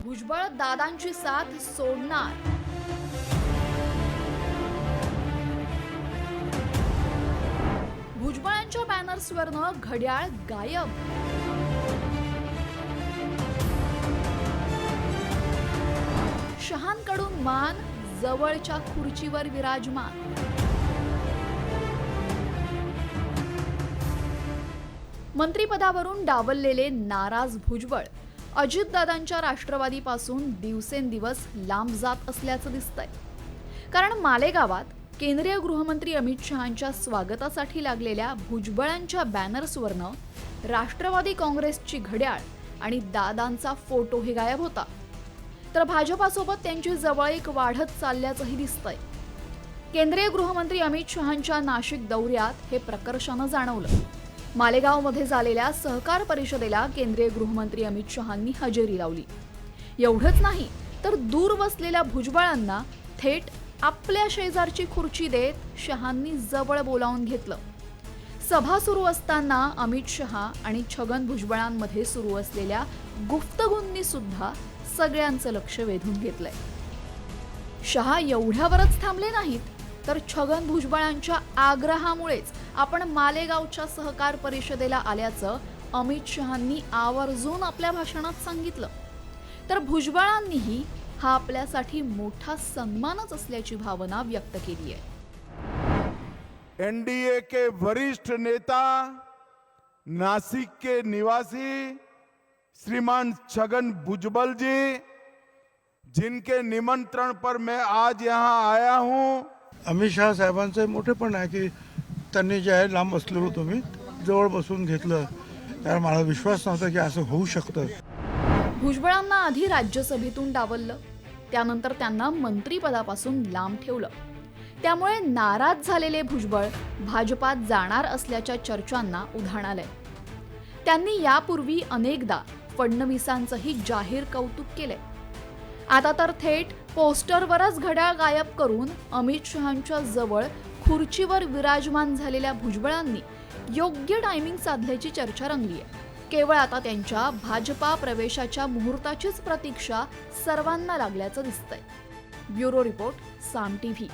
भुजबळ दादांची साथ सोडणार? भुजबळांच्या बॅनर्सवरनं घड्याळ गायब. शहांकडून मान, जवळच्या खुर्चीवर विराजमान. मंत्रिपदावरून डावललेले नाराज भुजबळ अजितदादांच्या राष्ट्रवादीपासून दिवसेंदिवस लांब जात असल्याचं दिसतंय. कारण मालेगावात केंद्रीय गृहमंत्री अमित शहांच्या स्वागतासाठी लागलेल्या भुजबळांच्या बॅनर्सवरनं राष्ट्रवादी काँग्रेसची घड्याळ आणि दादांचा फोटोही गायब होता. तर भाजपासोबत त्यांची जवळीक वाढत चालल्याचंही दिसतंय. केंद्रीय गृहमंत्री अमित शहांच्या नाशिक दौऱ्यात हे प्रकर्षानं जाणवलं. मालेगावमध्ये झालेल्या सहकार परिषदेला केंद्रीय गृहमंत्री अमित शहांनी हजेरी लावली. एवढंच नाही तर दूर बसलेल्या भुजबळांना थेट आपल्या शेजारची खुर्ची देत शहांनी जवळ बोलावून घेतलं. सभा सुरू असताना अमित शहा आणि छगन भुजबळांमध्ये सुरू असलेल्या गुफ्तगूंनी सुद्धा सगळ्यांचं लक्ष वेधून घेतलंय. शहा एवढ्यावरच थांबले नाहीत, तर छगन भुजबळांच्या आग्रहामुळेच आपण मालेगावच्या सहकार परिषदेला आल्याचं अमित शहांनी आवर्जून आपल्या भाषणात सांगितलं. तर भुजबळांनीही हा आपल्यासाठी मोठा सन्मानच असल्याची भावना व्यक्त केली आहे. एनडीए के वरिष्ठ नेता, नासिक के निवासी श्रीमान छगन भुजबल जी, जिनके निमंत्रण पर मैं आज यहाँ आया हूँ. अमित शहा साहेबांचं मोठेपण आहे की त्यांनी जे आहे लांब बसलेलो तुम्ही जवळ बसून घेतलं. त्याला मला विश्वास नव्हता की असं होऊ शकतं. भुजबळांना आधी राज्यसभेतून डावललं, त्यानंतर त्यांना मंत्रिपदापासून लांब ठेवलं. त्यामुळे नाराज झालेले भुजबळ भाजपात जाणार असल्याच्या चर्चांना उधाण आलंय. त्यांनी यापूर्वी अनेकदा फडणवीसांचंही जाहीर कौतुक केलंय. आता तर थेट पोस्टरवरच घड्याळ गायब करून अमित शहांच्या जवळ खुर्चीवर विराजमान झालेल्या भुजबळांनी योग्य टायमिंग साधल्याची चर्चा रंगली आहे. केवळ आता त्यांच्या भाजपा प्रवेशाच्या मुहूर्ताचीच प्रतीक्षा सर्वांना लागल्याचं दिसतंय. ब्युरो रिपोर्ट, साम टीव्ही.